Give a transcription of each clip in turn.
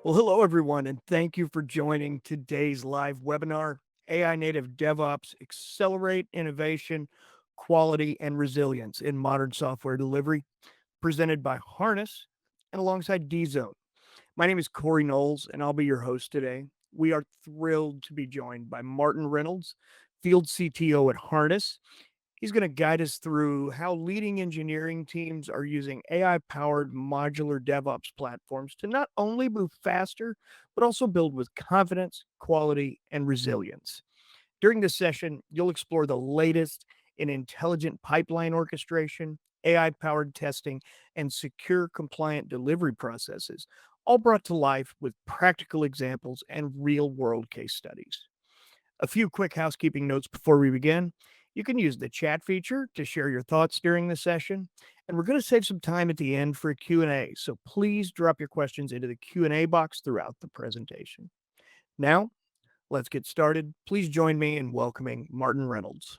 Well, hello, everyone, and thank you for joining today's live webinar AI Native DevOps Accelerate Innovation, Quality, and Resilience in Modern Software Delivery, presented by Harness and alongside D Zone. My name is Corey Knowles, and I'll be your host today. We are thrilled to be joined by Martin Reynolds, Field CTO at Harness. He's going to guide us through how leading engineering teams are using AI powered modular DevOps platforms to not only move faster, but also build with confidence, quality, and resilience. During this session, you'll explore the latest in intelligent pipeline orchestration, AI powered testing, and secure compliant delivery processes, all brought to life with practical examples and real world case studies. A few quick housekeeping notes before we begin. You can use the chat feature to share your thoughts during the session, and we're going to save some time at the end for a Q&A, so please drop your questions into the Q&A box throughout the presentation. Now, let's get started. Please join me in welcoming Martin Reynolds.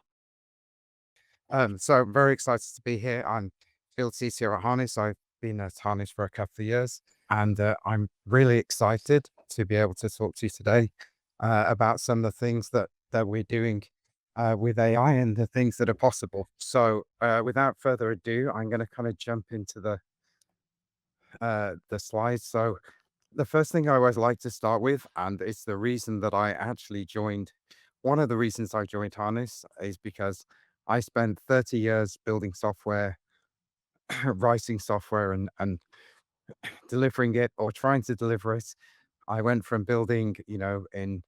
So I'm very excited to be here. I'm field CTO at Harness. I've been at Harness for a couple of years, and I'm really excited to be able to talk to you today about some of the things that we're doing with AI and the things that are possible. So without further ado, I'm going to kind of jump into the slides. So the first thing I always like to start with, and it's the reason that I actually joined. One of the reasons I joined Harness is because I spent 30 years building software, writing software, and delivering it or trying to deliver it. I went from building, in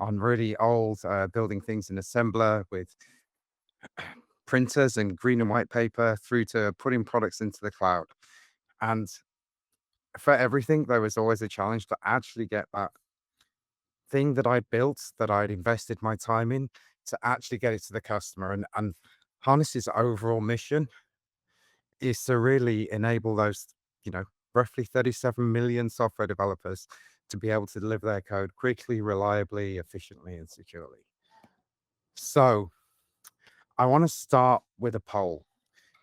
on really old, building things in assembler with printers and green and white paper through to putting products into the cloud. And for everything, there was always a challenge to actually get that thing that I built, that I'd invested my time in, to actually get it to the customer. And Harness's overall mission is to really enable those, you know, roughly 37 million software developers to be able to deliver their code quickly, reliably, efficiently, and securely. So I want to start with a poll.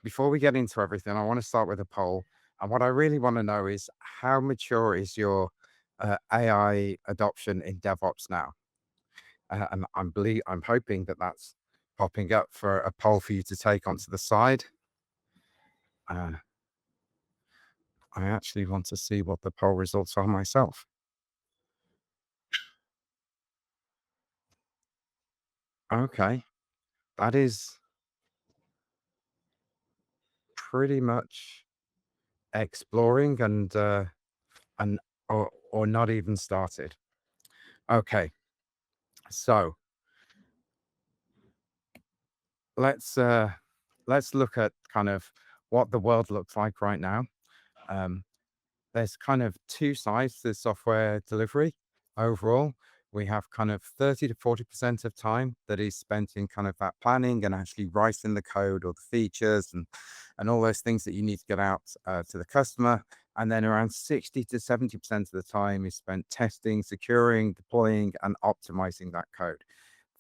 Before we get into everything, I want to start with a poll. And what I really want to know is how mature is your AI adoption in DevOps now? And I'm hoping that that's popping up for a poll for you to take onto the side. Uh, I actually want to see what the poll results are myself. Okay, that is pretty much exploring and or not even started. Okay, so let's uh let's look at kind of what the world looks like right now. Um, there's kind of two sides to software delivery overall. We have kind of 30 to 40% of time that is spent in kind of that planning and actually writing the code or the features and all those things that you need to get out to the customer. And then around 60 to 70% of the time is spent testing, securing, deploying, and optimizing that code.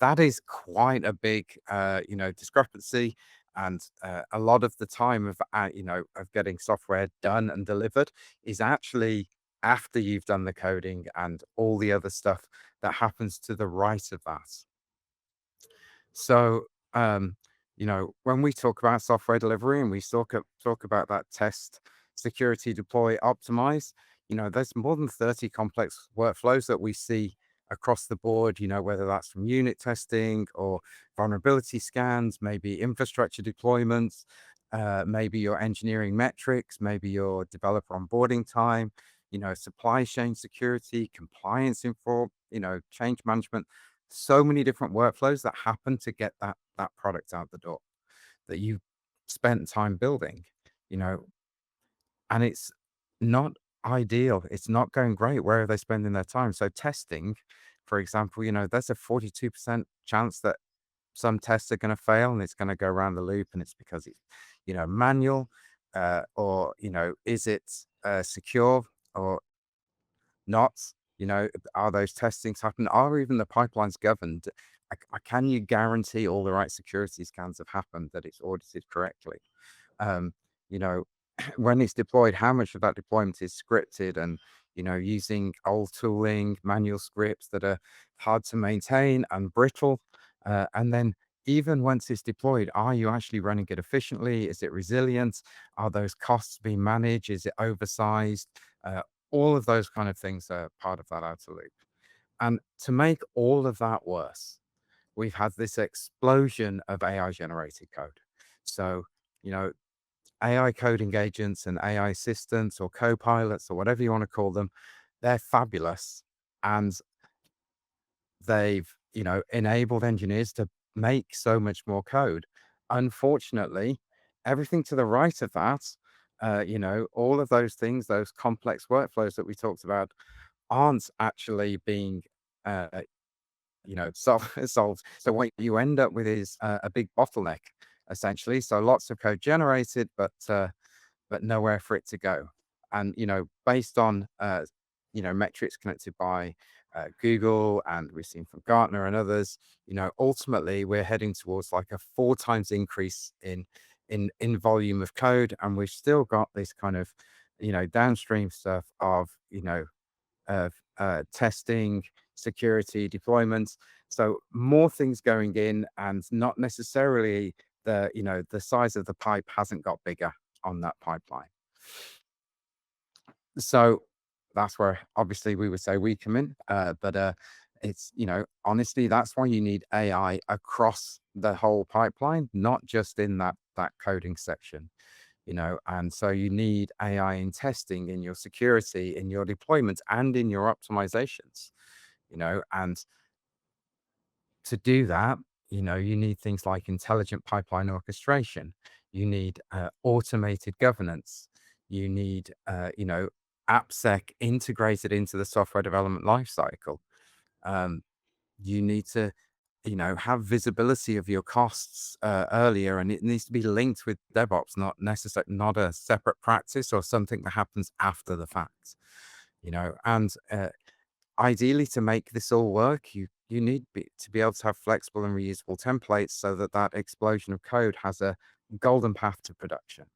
That is quite a big, discrepancy. And a lot of the time of getting software done and delivered is actually after you've done the coding and all the other stuff that happens to the right of that. So, when we talk about software delivery and we talk about that test, security, deploy, optimize, there's more than 30 complex workflows that we see across the board, whether that's from unit testing or vulnerability scans, maybe infrastructure deployments, maybe your engineering metrics, maybe your developer onboarding time, supply chain security, compliance info, change management, so many different workflows that happen to get that product out the door that you spent time building, you know, and it's not ideal. It's not going great. Where are they spending their time? So testing, for example, there's a 42% chance that some tests are going to fail and it's going to go around the loop, and it's because it's, manual, or, is it secure or not? Are those testings happen? Are even the pipelines governed? Can you guarantee all the right security scans have happened, that it's audited correctly? Um, you know, when it's deployed, how much of that deployment is scripted, and using old tooling, manual scripts that are hard to maintain and brittle. And then even once it's deployed, are you actually running it efficiently? Is it resilient? Are those costs being managed? Is it oversized? Uh, all of those kind of things are part of that outer loop. And to make all of that worse, we've had this explosion of AI generated code. So, you know, AI coding agents and AI assistants or co-pilots or whatever you want to call them, they're fabulous. And they've, enabled engineers to make so much more code. Unfortunately, everything to the right of that, all of those things, those complex workflows that we talked about, aren't actually being, uh, solved. So what you end up with is a big bottleneck, essentially. So lots of code generated, but nowhere for it to go. And, based on, metrics connected by Google, and we've seen from Gartner and others, ultimately we're heading towards like a 4 times increase in volume of code. And we've still got this kind of, downstream stuff of, testing, security, deployments. So more things going in, and not necessarily the size of the pipe hasn't got bigger on that pipeline. So that's where obviously we would say we come in. But it's, honestly, that's why you need AI across the whole pipeline, not just in that coding section. And so you need AI in testing, in your security, in your deployments, and in your optimizations. And to do that, you need things like intelligent pipeline orchestration. You need automated governance. You need, AppSec integrated into the software development lifecycle. Um, you need to, have visibility of your costs earlier, and it needs to be linked with DevOps, not a separate practice or something that happens after the fact. And ideally, to make this all work, you need to be able to have flexible and reusable templates so that that explosion of code has a golden path to production.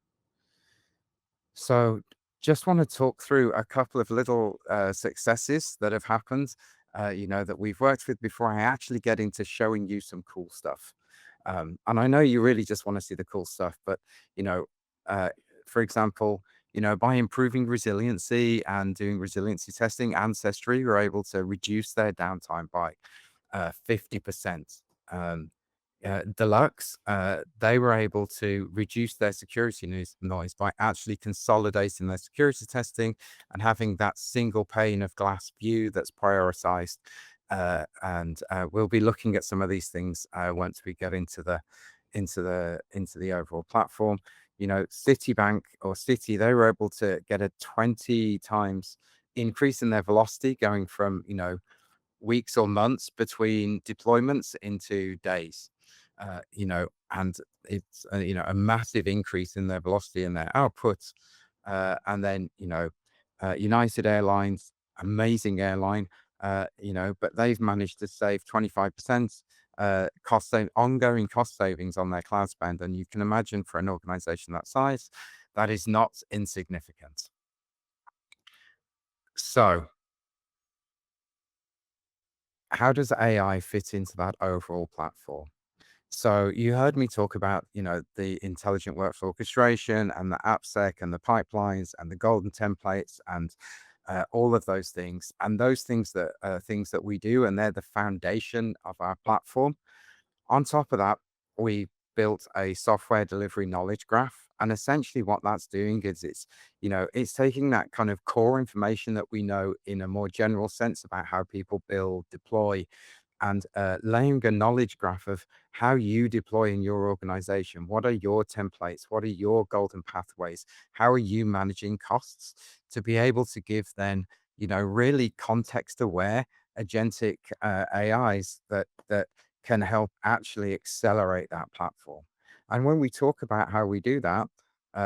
So, just want to talk through a couple of little successes that have happened, that we've worked with before I actually get into showing you some cool stuff. And I know you really just want to see the cool stuff, but you know, uh, for example, by improving resiliency and doing resiliency testing, Ancestry were able to reduce their downtime by 50%. Deluxe, they were able to reduce their security noise by actually consolidating their security testing and having that single pane of glass view that's prioritized. And we'll be looking at some of these things once we get into the overall platform. Citibank or Citi, they were able to get a 20 times increase in their velocity, going from weeks or months between deployments into days. And it's a massive increase in their velocity and their output. And then United Airlines, amazing airline, but they've managed to save 25% ongoing cost savings on their cloud spend. And you can imagine, for an organization that size, that is not insignificant. So how does AI fit into that overall platform? So you heard me talk about, the intelligent workflow orchestration and the AppSec and the pipelines and the golden templates and all of those things. And those things that are things that we do, and they're the foundation of our platform. On top of that, we built a software delivery knowledge graph. And essentially what that's doing is it's taking that kind of core information that we know in a more general sense about how people build, deploy, and laying a knowledge graph of how you deploy in your organization. What are your templates? What are your golden pathways? How are you managing costs, to be able to give then, really context aware agentic AIs that can help actually accelerate that platform. And when we talk about how we do that,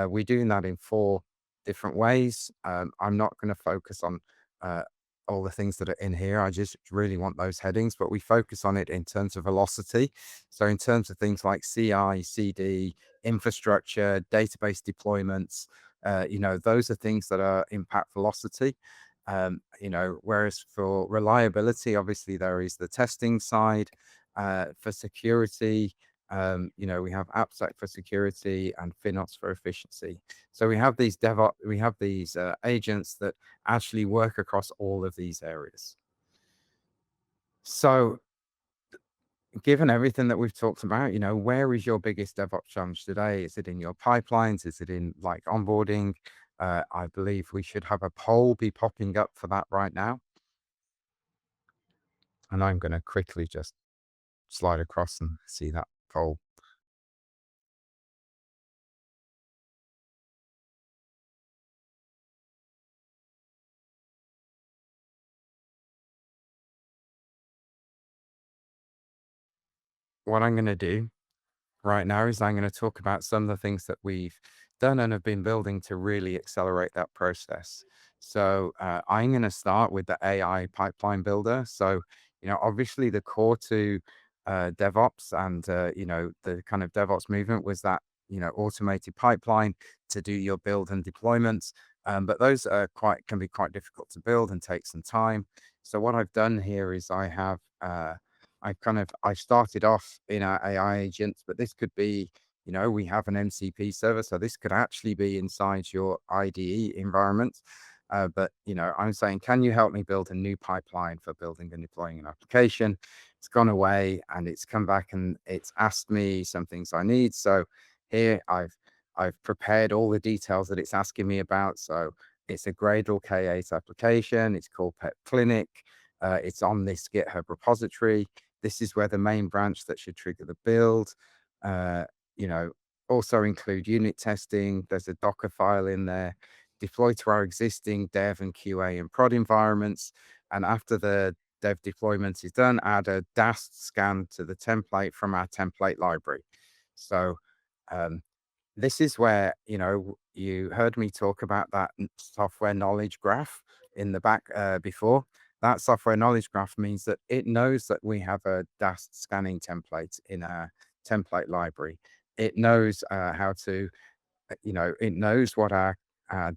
we're doing that in 4 different ways. I'm not going to focus on uh, all the things that are in here. I just really want those headings, but we focus on it in terms of velocity. So in terms of things like CI, CD, infrastructure, database deployments, those are things that are impact velocity. Whereas for reliability, obviously there is the testing side. For security, we have AppSec for security and FinOps for efficiency. So we have these DevOps, we have these agents that actually work across all of these areas. So given everything that we've talked about, where is your biggest DevOps challenge today? Is it in your pipelines? Is it in like onboarding? I believe we should have a poll be popping up for that right now. And I'm going to quickly just slide across and see that poll. What I'm going to do right now is I'm going to talk about some of the things that we've done and have been building to really accelerate that process. So I'm going to start with the AI pipeline builder. So, obviously the core to DevOps and, the kind of DevOps movement was that, automated pipeline to do your build and deployments. But those can be quite difficult to build and take some time. So what I've done here is I started off in our AI agents, but this could be, we have an MCP server, so this could actually be inside your IDE environment. But I'm saying, can you help me build a new pipeline for building and deploying an application? It's gone away and it's come back and it's asked me some things I need. So here I've prepared all the details that it's asking me about. So it's a Gradle K8 application. It's called Pet Clinic. It's on this GitHub repository. This is where the main branch that should trigger the build. Uh, you know, Also include unit testing. There's a Docker file in there. Deploy to our existing dev and QA and prod environments. And after the dev deployment is done, add a dast scan to the template from our template library. So um, this is where, you heard me talk about that software knowledge graph in the back before. That software knowledge graph means that it knows that we have a dast scanning template in our template library. It knows how to it knows what our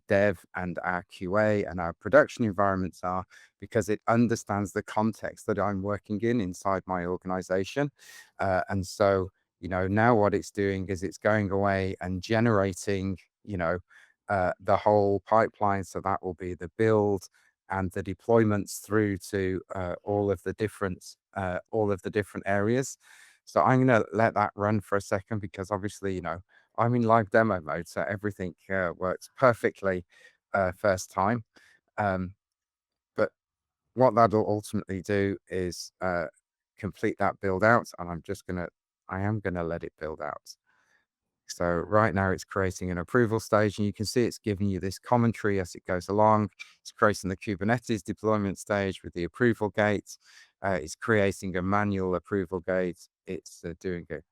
dev and our QA and our production environments are because it understands the context that I'm working in inside my organization. And so, now what it's doing is it's going away and generating, the whole pipeline. So that will be the build and the deployments through to all of the different areas. So I'm going to let that run for a second because obviously, I'm in live demo mode, so everything works perfectly first time. Um, but what that'll ultimately do is complete that build out, and I am gonna let it build out. So right now it's creating an approval stage, and you can see it's giving you this commentary as it goes along. It's creating the Kubernetes deployment stage with the approval gate. It's creating a manual approval gate. It's doing it.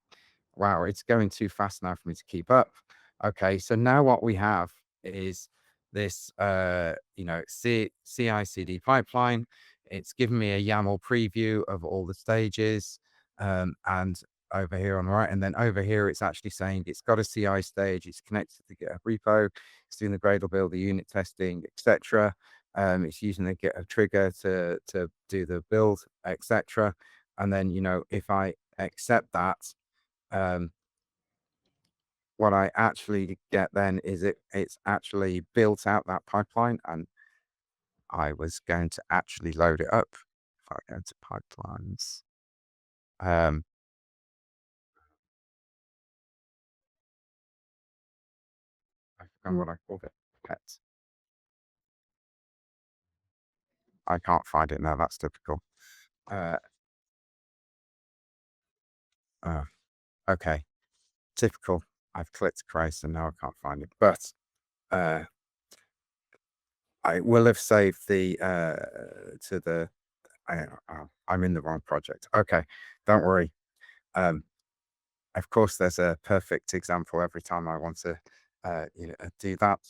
Wow, it's going too fast now for me to keep up. Okay, so now what we have is this, CI/CD pipeline. It's given me a YAML preview of all the stages, and over here on the right, and then over here, it's actually saying it's got a CI stage. It's connected to the GitHub repo. It's doing the Gradle build, the unit testing, etc. It's using the GitHub trigger to do the build, etc. And then, if I accept that, um, what I actually get then is it's actually built out that pipeline, and I was going to actually load it up. If I go to pipelines, um, I forgot what I called it. Pets. I can't find it now. That's typical. Uh, uh, okay, typical. I've clicked create and now I can't find it, but uh, I will have saved the to the. I'm in the wrong project. Okay, don't worry. Um, Of course, there's a perfect example every time I want to, do that.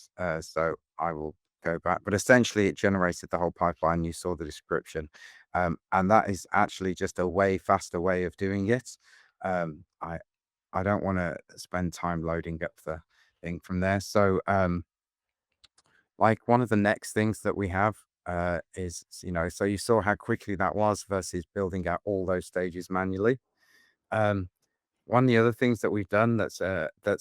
So I will go back. But essentially, it generated the whole pipeline. You saw the description, and that is actually just a way faster way of doing it. Um, I I don't want to spend time loading up the thing from there. So, like one of the next things that we have. is, so you saw how quickly that was versus building out all those stages manually. Um, One of the other things that we've done that's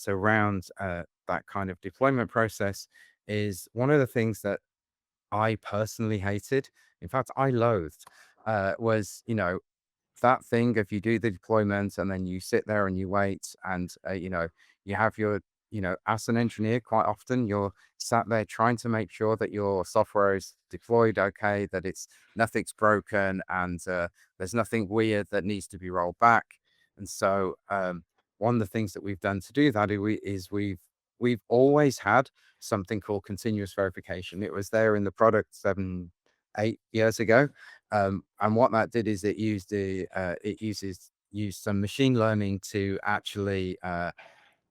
around that kind of deployment process is one of the things that I personally hated, in fact, I loathed, was, that thing if you do the deployment and then you sit there and you wait and, you have your, as an engineer, quite often you're sat there trying to make sure that your software is deployed okay, that it's nothing's broken and there's nothing weird that needs to be rolled back. And so, one of the things that we've done to do that we've always had something called continuous verification. It was there in the product 7, 8 years ago, and what that did is it used some machine learning to actually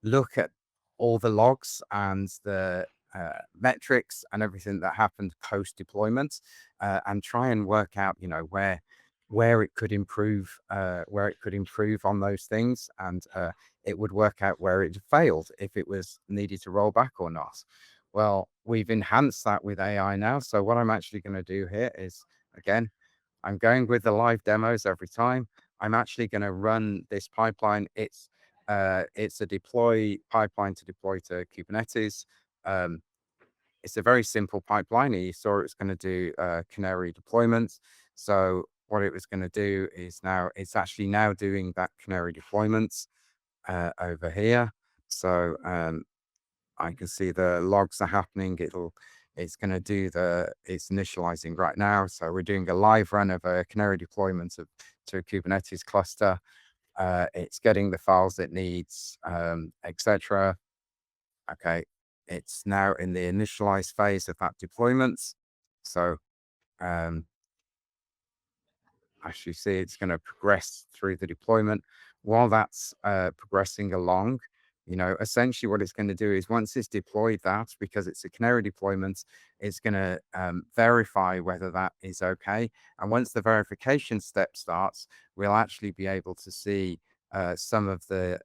look at all the logs and the metrics and everything that happened post deployment, and try and work out, where it could improve, on those things, and it would work out where it failed if it was needed to roll back or not. Well, we've enhanced that with AI now. So what I'm actually going to do here is, again, I'm going with the live demos every time. I'm actually going to run this pipeline. It's a deploy pipeline to deploy to Kubernetes. Um, it's a very simple pipeline. You saw it's going to do canary deployments. So what it was going to do is now it's actually now doing that canary deployments over here. So I can see the logs are happening. It's going to do it's initializing right now. So we're doing a live run of a canary deployment to a Kubernetes cluster. It's getting the files it needs, etc. Okay, it's now in the initialize phase of that deployment. So um, as you see, it's going to progress through the deployment. While that's progressing along, essentially what it's going to do is once it's deployed that, because it's a canary deployment, it's going to verify whether that is okay. And once the verification step starts, we'll actually be able to see some of the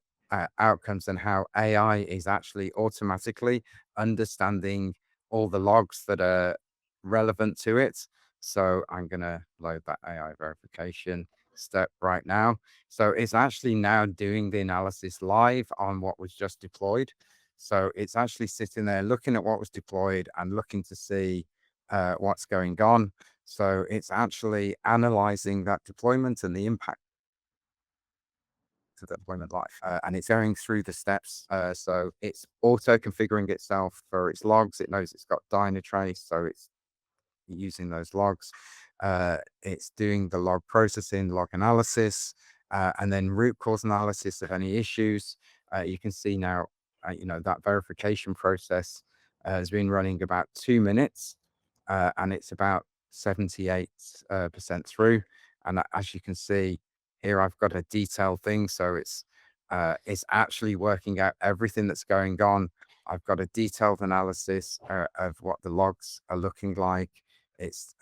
outcomes and how AI is actually automatically understanding all the logs that are relevant to it. So I'm going to load that AI verification step right now. So it's actually now doing the analysis live on what was just deployed. So it's actually sitting there looking at what was deployed and looking to see what's going on. So it's actually analyzing that deployment and the impact to the deployment life. And it's going through the steps. So it's auto configuring itself for its logs. It knows it's got Dynatrace. So it's using those logs. It's doing the log processing, log analysis, and then root cause analysis of any issues. You can see now, that verification process has been running about 2 minutes, and it's about 78% through. And as you can see here, I've got a detailed thing. So it's actually working out everything that's going on. I've got a detailed analysis of what the logs are looking like. It's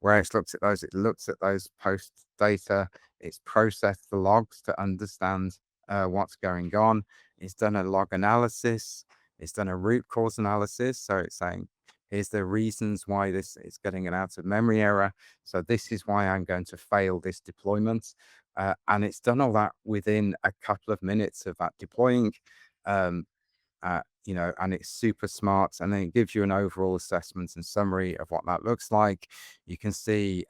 where it's looked at those, it looks at those post data. It's processed the logs to understand what's going on. It's done a log analysis. It's done a root cause analysis. So it's saying, here's the reasons why this is getting an out of memory error. So this is why I'm going to fail this deployment. And it's done all that within a couple of minutes of that deploying. Um, and it's super smart. And then it gives you an overall assessment and summary of what that looks like. You can see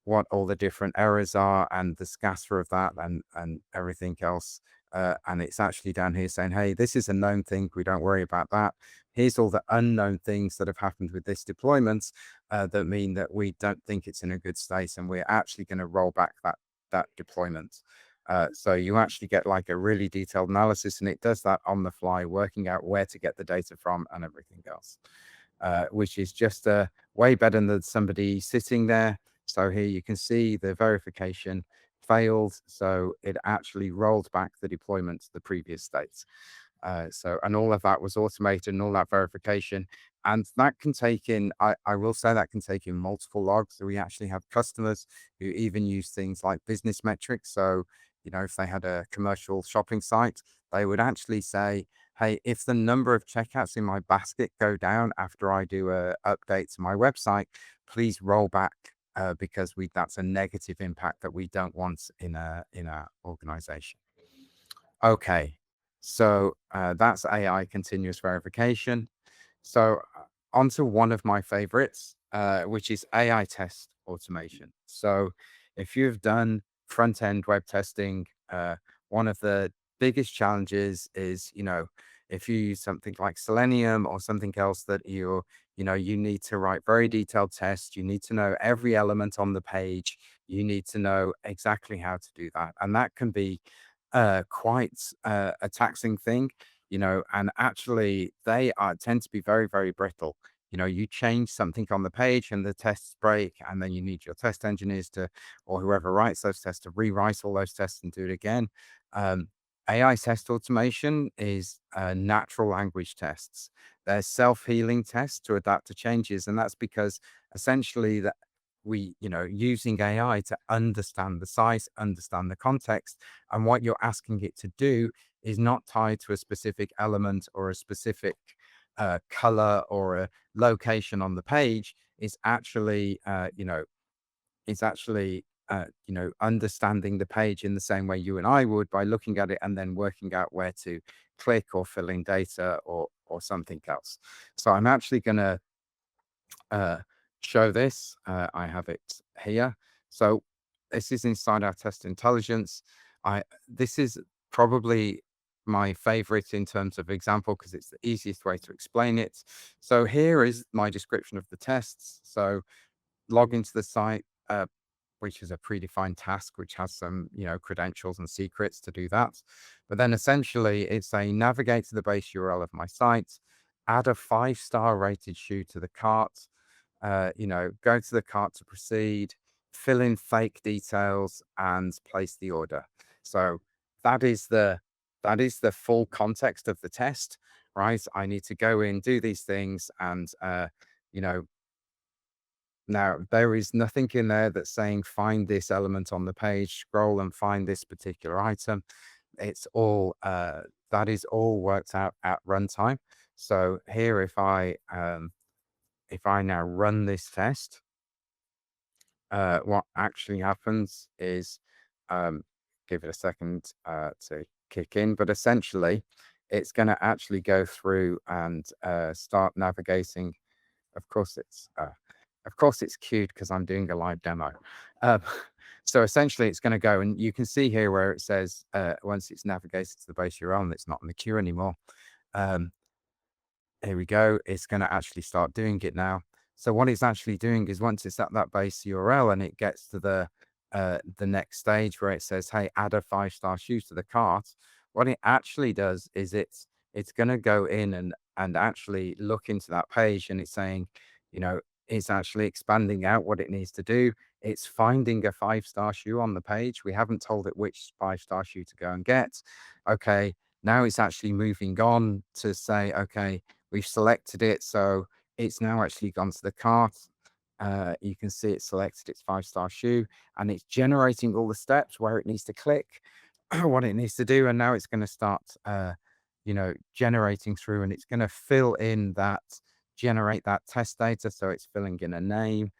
what all the different errors are and the scatter of that and everything else. And it's actually down here saying, hey, this is a known thing. We don't worry about that. Here's all the unknown things that have happened with this deployment that mean that we don't think it's in a good state. And we're actually going to roll back that deployment. So you actually get like a really detailed analysis, and it does that on the fly, working out where to get the data from and everything else, which is just way better than somebody sitting there. So here you can see the verification failed. So it actually rolled back the deployment to the previous state. And all of that was automated and all that verification. And that can take in, I will say that can take in multiple logs. So we actually have customers who even use things like business metrics. So, if they had a commercial shopping site, they would actually say, hey, if the number of checkouts in my basket go down after I do a update to my website, please roll back because we that's a negative impact that we don't want in our organization. Okay, so that's AI continuous verification. So onto one of my favorites, which is AI test automation. So if you've done front end web testing, one of the biggest challenges is, if you use something like Selenium or something else that you need to write very detailed tests. You need to know every element on the page. You need to know exactly how to do that. And that can be quite a taxing thing, and actually tend to be very, very brittle. You change something on the page and the tests break, and then you need your test engineers or whoever writes those tests to rewrite all those tests and do it again. Um, AI test automation is natural language tests. They're self-healing tests to adapt to changes, and that's because essentially that using AI to understand the size, understand the context, and what you're asking it to do is not tied to a specific element or a specific color or a location on the page. It's actually understanding the page in the same way you and I would by looking at it and then working out where to click or fill in data or something else. So I'm actually going to uh, show this. I have it here. So this is inside our test intelligence. This is probably my favorite in terms of example because it's the easiest way to explain it. So here is my description of the tests. So log into the site, which is a predefined task, which has some, credentials and secrets to do that. But then essentially it's a navigate to the base URL of my site, add a 5-star rated shoe to the cart, go to the cart to proceed, fill in fake details and place the order. So that is the that is the full context of the test, right? I need to go in, do these things, and you know, now there is nothing in there that's saying find this element on the page, scroll and find this particular item. It's all that is all worked out at runtime. So here, if I now run this test, what actually happens is, um, give it a second to kick in, but essentially, it's going to actually go through and start navigating. Of course, it's queued because I'm doing a live demo. Um, so essentially, it's going to go, and you can see here where it says once it's navigated to the base you're on, it's not in the queue anymore. Um, Here we go. It's going to actually start doing it now. So what it's actually doing is once it's at that base URL and it gets to the next stage where it says, "Hey, add a 5-star shoe to the cart," what it actually does is it's going to go in and actually look into that page, and it's saying, it's actually expanding out what it needs to do. It's finding a 5-star shoe on the page. We haven't told it which 5-star shoe to go and get. Okay, now it's actually moving on to say, okay, we've selected it, so it's now actually gone to the cart. You can see it selected its 5-star shoe, and it's generating all the steps where it needs to click, what it needs to do, and now it's going to start, generating through, and it's going to generate that test data. So it's filling in a name.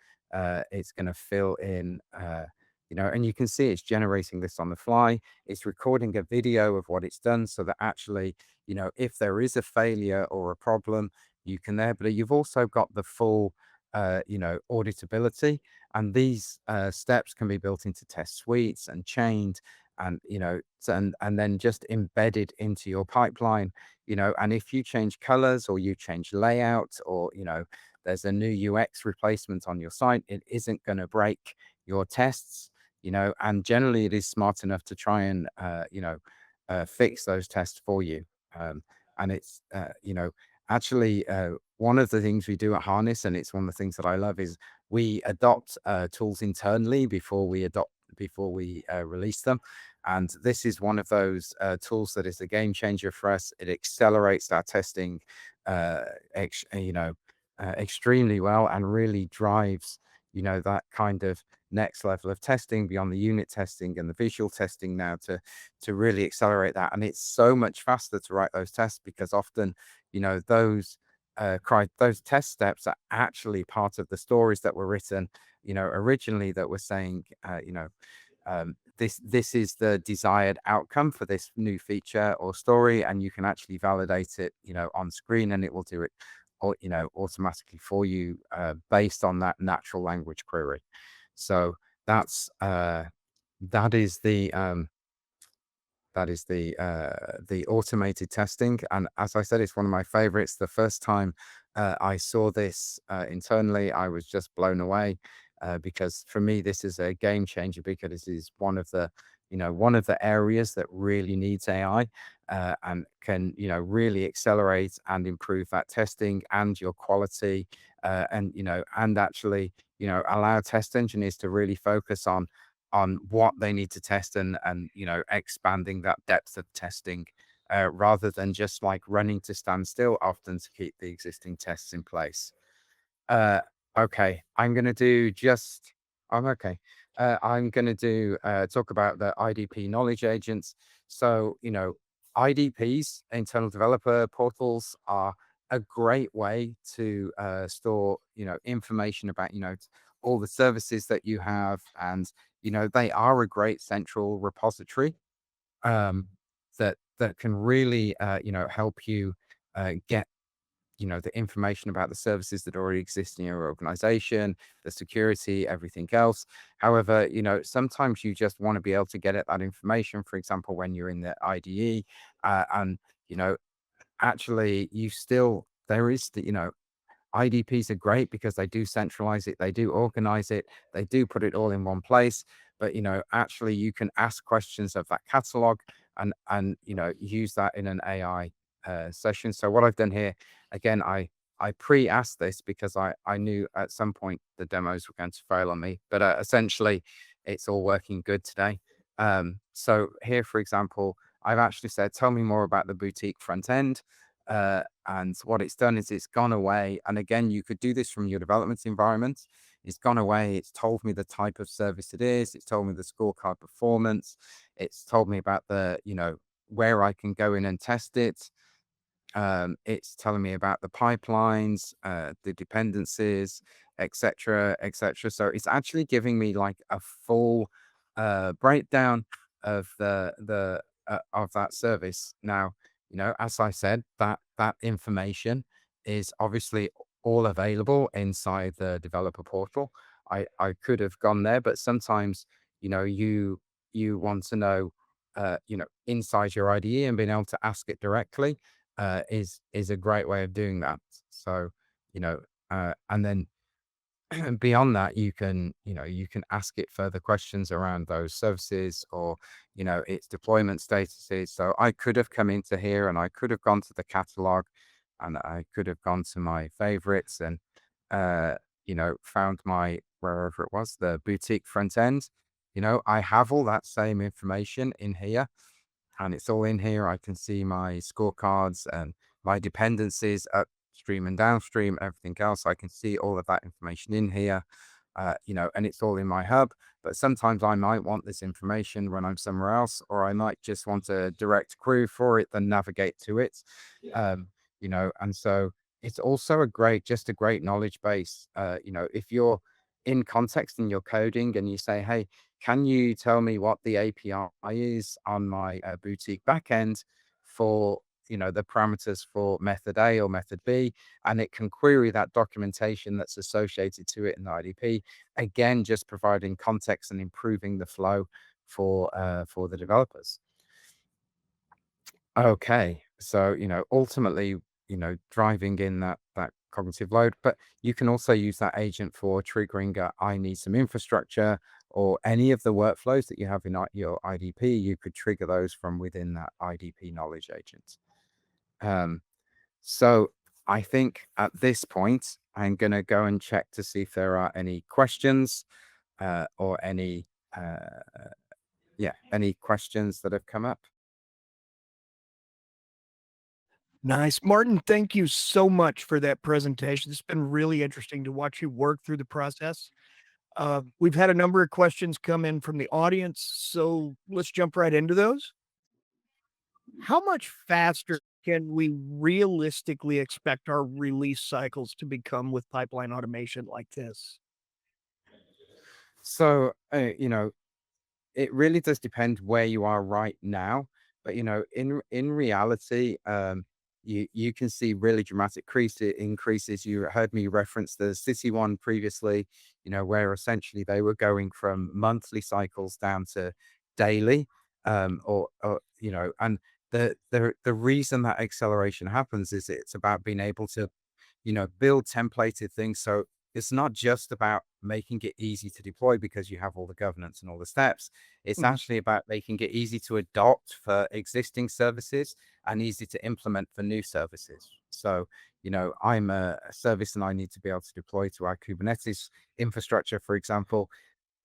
It's going to fill in, and you can see it's generating this on the fly. It's recording a video of what it's done, so that actually, if there is a failure or a problem, you can there. But you've also got the full, auditability, and these steps can be built into test suites and chained, and and then just embedded into your pipeline. And if you change colors or you change layout, or there's a new UX replacement on your site, it isn't going to break your tests. And generally it is smart enough to try and, fix those tests for you. Um, and it's, actually, one of the things we do at Harness, and it's one of the things that I love, is we adopt tools internally before we release them. And this is one of those tools that is a game changer for us. It accelerates our testing, uh, ex- you know, extremely well, and really drives, that kind of next level of testing beyond the unit testing and the visual testing now to really accelerate that. And it's so much faster to write those tests because often, those those test steps are actually part of the stories that were written, originally that were saying, this is the desired outcome for this new feature or story, and you can actually validate it, on screen, and it will do it, or automatically for you, based on that natural language query. So that's that is the the automated testing, and as I said, it's one of my favorites. The first time I saw this internally, I was just blown away because for me, this is a game changer because this is one of the one of the areas that really needs AI and can really accelerate and improve that testing and your quality and and actually allow test engineers to really focus on what they need to test and expanding that depth of testing rather than just like running to stand still often to keep the existing tests in place. uh, okay, I'm gonna do just I'm okay. I'm gonna do talk about the IDP knowledge agents. So, IDPs, internal developer portals, are a great way to store, information about, all the services that you have, and they are a great central repository um, that can really, help you get the information about the services that already exist in your organization, the security, everything else. However, sometimes you just want to be able to get at that information, for example, when you're in the IDE, and, you know, actually you still, there is the, IDPs are great because they do centralize it, they do organize it, they do put it all in one place. But actually, you can ask questions of that catalog and use that in an AI session. So what I've done here, again, I pre-asked this because I knew at some point the demos were going to fail on me, but essentially, it's all working good today. So here, for example, I've actually said, tell me more about the boutique front end. And what it's done is it's gone away. And again, you could do this from your development environment. It's gone away. It's told me the type of service it is. It's told me the scorecard performance. It's told me about the, where I can go in and test it. It's telling me about the pipelines, the dependencies, etc., etc. So it's actually giving me like a full breakdown of the of that service. Now, as I said, that information is obviously all available inside the developer portal. I could have gone there, but sometimes you want to know inside your IDE and being able to ask it directly is a great way of doing that. So, and then beyond that, you can ask it further questions around those services or, its deployment statuses. So I could have come into here and I could have gone to the catalog and I could have gone to my favorites and, found my, wherever it was, the boutique front end. I have all that same information in here and it's all in here. I can see my scorecards and my dependencies upstream and downstream, everything else. I can see all of that information in here, and it's all in my hub. But sometimes I might want this information when I'm somewhere else, or I might just want a direct query for it, then navigate to it. And so it's also just a great knowledge base. If you're in context in your coding and you say, hey, can you tell me what the API is on my boutique backend for the parameters for method A or method B, and it can query that documentation that's associated to it in the IDP. Again, just providing context and improving the flow for the developers. Okay. So, ultimately, driving in that cognitive load, but you can also use that agent for triggering I need some infrastructure or any of the workflows that you have in your IDP. You could trigger those from within that IDP knowledge agent. Um, so I think at this point, I'm going to go and check to see if there are any questions or any questions that have come up. Nice. Martin, thank you so much for that presentation. It's been really interesting to watch you work through the process. We've had a number of questions come in from the audience, so let's jump right into those. How much faster can we realistically expect our release cycles to become with pipeline automation like this? So, it really does depend where you are right now, but, in reality, you can see really dramatic increases. You heard me reference the City one previously, where essentially they were going from monthly cycles down to daily, and the reason that acceleration happens is it's about being able to build templated things. So it's not just about making it easy to deploy because you have all the governance and all the steps. It's Mhm. actually about making it easy to adopt for existing services and easy to implement for new services. So, I'm a service and I need to be able to deploy to our Kubernetes infrastructure, for example.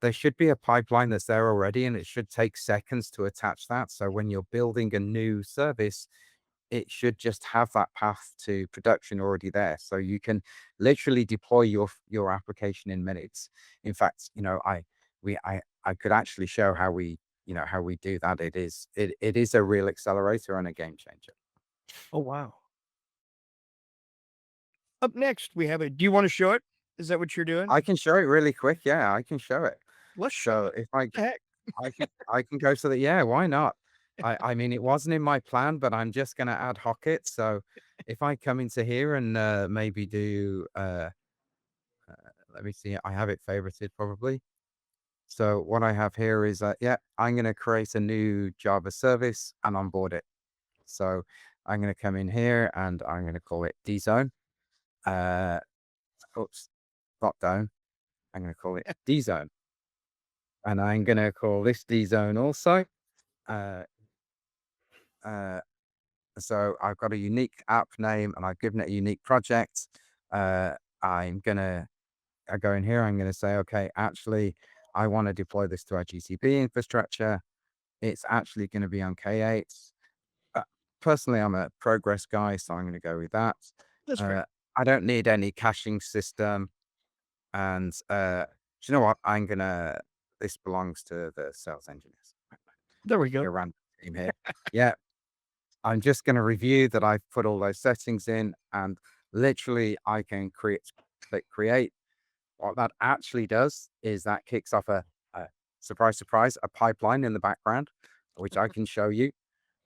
There should be a pipeline that's there already, and it should take seconds to attach that. So when you're building a new service, it should just have that path to production already there. So you can literally deploy your application in minutes. In fact, I could actually show how we do that. It is a real accelerator and a game changer. Oh, wow. Up next, we have a do you wanna show it? Is that what you're doing? I can show it really quick. Yeah, I can show it. Let's show So it. if The heck? I can go to the yeah, why not? I mean, it wasn't in my plan, but I'm just gonna ad hoc it. So if I come into here and maybe do let me see, I have it favorited probably. So what I have here is yeah, I'm gonna create a new Java service and onboard it. So I'm gonna come in here and I'm gonna call it dzone. Uh oops, not down. I'm gonna call it dzone. And I'm gonna call this dzone also. Uh uh So I've got a unique app name and I've given it a unique project. Uh, I'm gonna I go in here. I'm gonna say, okay, actually, I want to deploy this to our GCP infrastructure. It's actually going to be on K8. Uh, Personally, I'm a Progress guy, so I'm going to go with that. That's fair. Uh, I don't need any caching system, and do you know what? I'm gonna. This belongs to the sales engineers. There we Pick go. a random team here. Yeah, I'm just going to review that I've put all those settings in and literally I can click create. What that actually does is that kicks off a surprise, surprise, a pipeline in the background, which I can show you.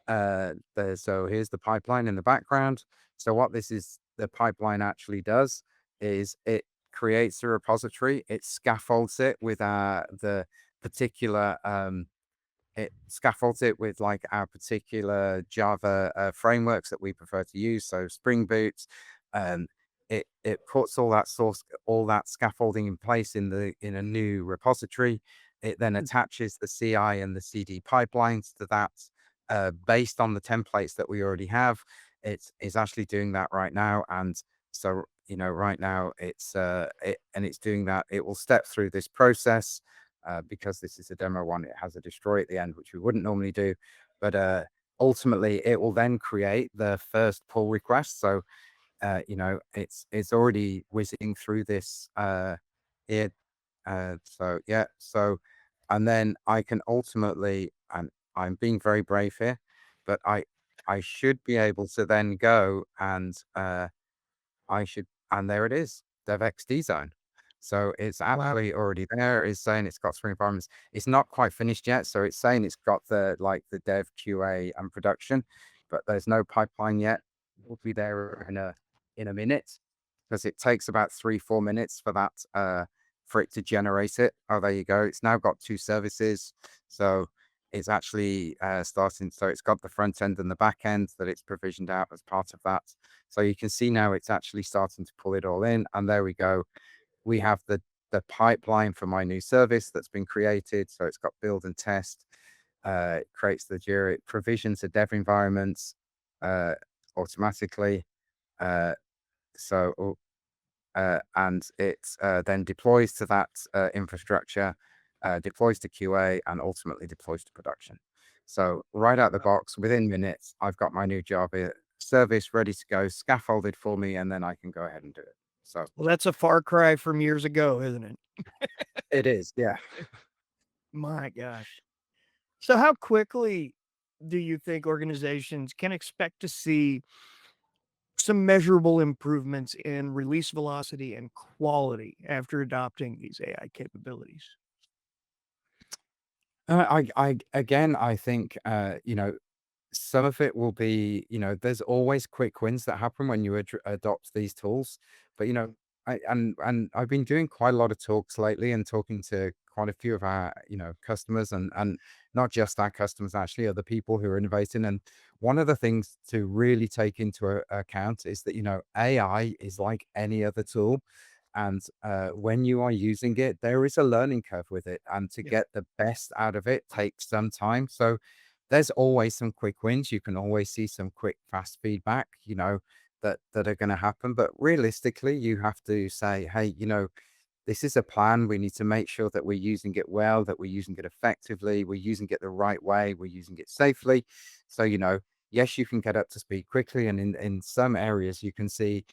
So here's the pipeline in the background. So what the pipeline actually does is it creates a repository. It scaffolds it with the particular it scaffolds it with like our particular Java frameworks that we prefer to use. So Spring Boot, um, it puts all that scaffolding in place in a new repository. It then Mm, attaches the CI and the CD pipelines to that based on the templates that we already have. It's actually doing that right now, and so right now it's doing that. It will step through this process because this is a demo one, it has a destroy at the end, which we wouldn't normally do. But ultimately, it will then create the first pull request. So, it's already whizzing through this here. So yeah, so and then I can ultimately, and I'm being very brave here, but I should be able to then go and I should and there it is, DevXD zone. So it's wow. actually already there. It's saying it's got 3 environments. It's not quite finished yet. So it's saying it's got the dev, QA, and production, but there's no pipeline yet. We'll be there in a minute because it takes about 3, 4 minutes for that for it to generate it. Oh, there you go. It's now got 2 services. So it's actually starting. So it's got the front end and the back end that it's provisioned out as part of that. So you can see now it's actually starting to pull it all in. And there we go. We have the pipeline for my new service that's been created. So it's got build and test, it creates the Jira, it provisions the dev environments uh, automatically. Uh, and it then deploys to that infrastructure, deploys to QA, and ultimately deploys to production. So right out the box, within minutes, I've got my new Java service ready to go, scaffolded for me, and then I can go ahead and do it. So Well, that's a far cry from years ago, isn't it? it is, yeah. My gosh. So how quickly do you think organizations can expect to see some measurable improvements in release velocity and quality after adopting these AI capabilities? I think, some of it will be, there's always quick wins that happen when you adopt these tools. But, and I've been doing quite a lot of talks lately and talking to quite a few of our, customers and not just our customers, actually, other people who are innovating. And one of the things to really take into account is that, AI is like any other tool. And when you are using it, there is a learning curve with it. And to Yeah. get the best out of it takes some time. So, there's always some quick wins. You can always see some quick, fast feedback, that are going to happen. But realistically, you have to say, hey, this is a plan. We need to make sure that we're using it well, that we're using it effectively, we're using it the right way, we're using it safely. So, yes, you can get up to speed quickly. And in some areas, you can see,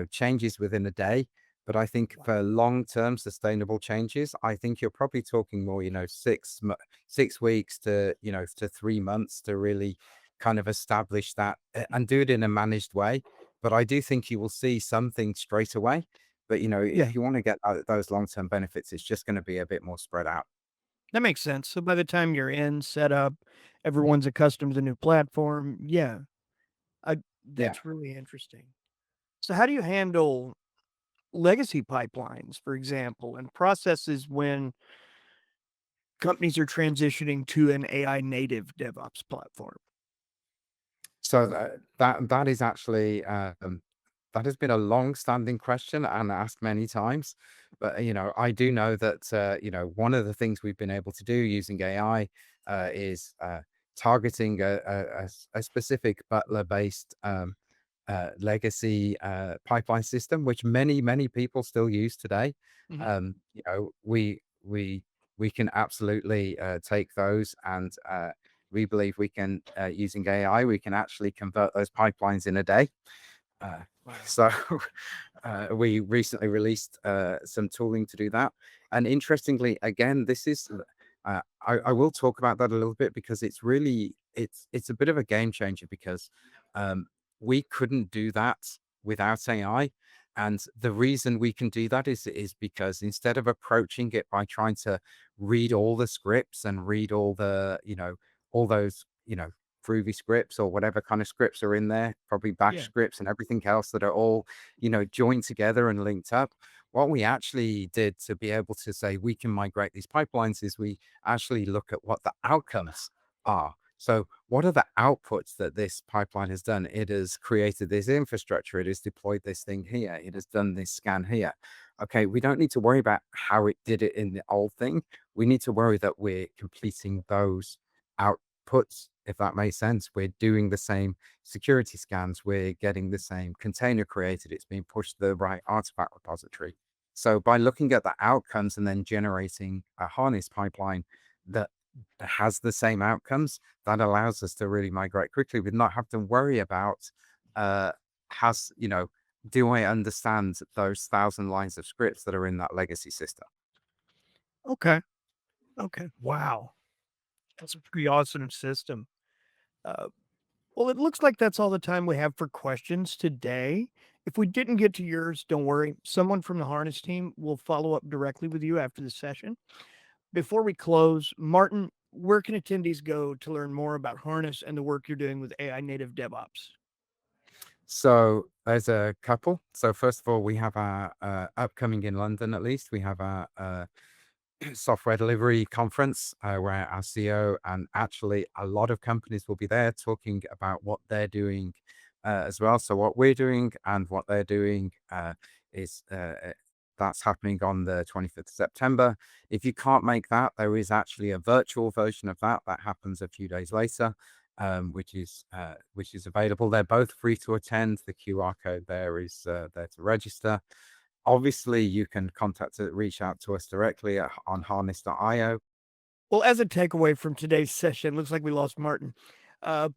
changes within a day. But I think for long-term sustainable changes, I think you're probably talking more, 6 weeks to, to 3 months to really kind of establish that and do it in a managed way. But I do think you will see something straight away, but, Yeah. if you wanna get those long-term benefits, it's just gonna be a bit more spread out. That makes sense. So by the time you're in, set up, everyone's accustomed to the new platform. Yeah. I Yeah. That's really interesting. So how do you handle legacy pipelines, for example, and processes when companies are transitioning to an AI native DevOps platform? So that is actually, that has been a long-standing question and asked many times. But, I do know that, one of the things we've been able to do using AI, is, targeting a specific Butler-based, legacy pipeline system, which many people still use today. Mhm. Um, you know, we we we can absolutely take those, and we believe we can, using AI, we can actually convert those pipelines in a day. Uh, Wow. so we recently released some tooling to do that. And interestingly, again, this is I will talk about that a little bit because it's a bit of a game changer because um, we couldn't do that without AI. And the reason we can do that is because instead of approaching it by trying to read all the scripts and read all those, Groovy scripts or whatever kind of scripts are in there, probably bash Yeah. scripts and everything else that are all, joined together and linked up. What we actually did to be able to say we can migrate these pipelines is we actually look at what the outcomes are. So, what are the outputs that this pipeline has done? It has created this infrastructure, it has deployed this thing here, it has done this scan here. Okay, we don't need to worry about how it did it in the old thing. We need to worry that we're completing those outputs, if that makes sense. We're doing the same security scans, we're getting the same container created, it's being pushed to the right artifact repository. So by looking at the outcomes and then generating a harness pipeline that has the same outcomes, that allows us to really migrate quickly with not have to worry about uh has, do I understand those 1,000 lines of scripts that are in that legacy system? Okay. Okay. Wow. That's a pretty awesome system. Uh, well, it looks like that's all the time we have for questions today. If we didn't get to yours, don't worry. Someone from the Harness team will follow up directly with you after the session. Before we close, Martin, where can attendees go to learn more about Harness and the work you're doing with AI native DevOps? So there's a couple. So first of all, we have our upcoming in London, at least we have our software delivery conference, where our CEO and actually a lot of companies will be there talking about what they're doing as well. So what we're doing and what they're doing is that's happening on the 25th of September. If you can't make that, there is actually a virtual version of that that happens a few days later. Which is available. They're both free to attend. The QR code there is there to register. Obviously, you can reach out to us directly on harness.io. Well, as a takeaway from today's session, looks like we lost Martin.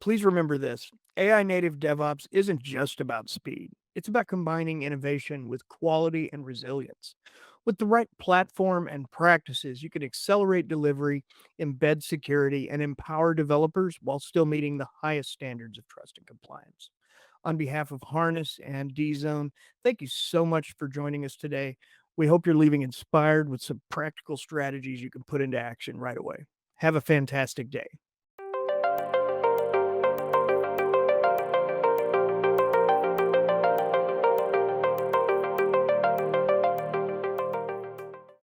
Please remember this: AI native DevOps isn't just about speed. It's about combining innovation with quality and resilience. With the right platform and practices, you can accelerate delivery, embed security, and empower developers while still meeting the highest standards of trust and compliance. On behalf of Harness and D Zone, thank you so much for joining us today. We hope you're leaving inspired with some practical strategies you can put into action right away. Have a fantastic day.